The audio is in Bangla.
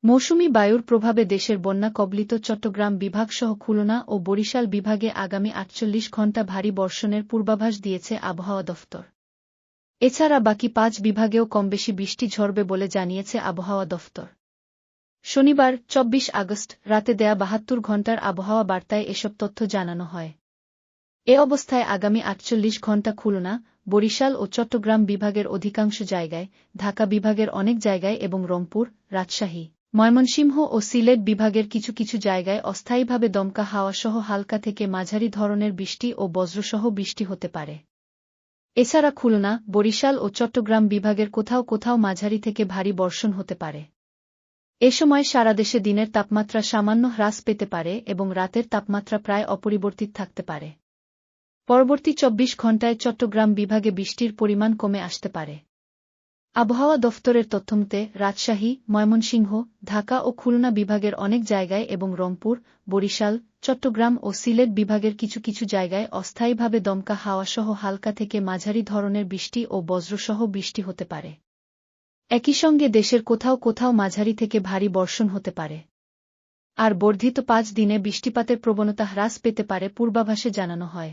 মৌসুমি বায়ুর প্রভাবে দেশের বন্যা কবলিত চট্টগ্রাম বিভাগসহ খুলনা ও বরিশাল বিভাগে আগামী ৪৮ ঘণ্টা ভারী বর্ষণের পূর্বাভাস দিয়েছে আবহাওয়া দফতর। এছাড়া বাকি ৫ বিভাগেও কমবেশি বৃষ্টি ঝরবে বলে জানিয়েছে আবহাওয়া দফতর। শনিবার ২৪ আগস্ট রাতে দেয়া ৭২ ঘণ্টার আবহাওয়া বার্তায় এসব তথ্য জানানো হয়। এ অবস্থায় আগামী ৪৮ ঘণ্টা খুলনা, বরিশাল ও চট্টগ্রাম বিভাগের অধিকাংশ জায়গায়, ঢাকা বিভাগের অনেক জায়গায় এবং রংপুর, রাজশাহী, ময়মনসিংহ ও সিলেট বিভাগের কিছু কিছু জায়গায় অস্থায়ীভাবে দমকা হাওয়াসহ হালকা থেকে মাঝারি ধরনের বৃষ্টি ও বজ্রসহ বৃষ্টি হতে পারে। এছাড়া খুলনা, বরিশাল ও চট্টগ্রাম বিভাগের কোথাও কোথাও মাঝারি থেকে ভারী বর্ষণ হতে পারে। এ সময় সারা দেশে দিনের তাপমাত্রা সামান্য হ্রাস পেতে পারে এবং রাতের তাপমাত্রা প্রায় অপরিবর্তিত থাকতে পারে। পরবর্তী ২৪ ঘণ্টায় চট্টগ্রাম বিভাগে বৃষ্টির পরিমাণ কমে আসতে পারে। আবহাওয়া দফতরের তথ্যমতে রাজশাহী, ময়মনসিংহ, ঢাকা ও খুলনা বিভাগের অনেক জায়গায় এবং রংপুর, বরিশাল, চট্টগ্রাম ও সিলেট বিভাগের কিছু কিছু জায়গায় অস্থায়ীভাবে দমকা হাওয়াসহ হালকা থেকে মাঝারি ধরনের বৃষ্টি ও বজ্রসহ বৃষ্টি হতে পারে। একই সঙ্গে দেশের কোথাও কোথাও মাঝারি থেকে ভারী বর্ষণ হতে পারে। আর বর্ধিত ৫ দিনে বৃষ্টিপাতের প্রবণতা হ্রাস পেতে পারে পূর্বাভাসে জানানো হয়।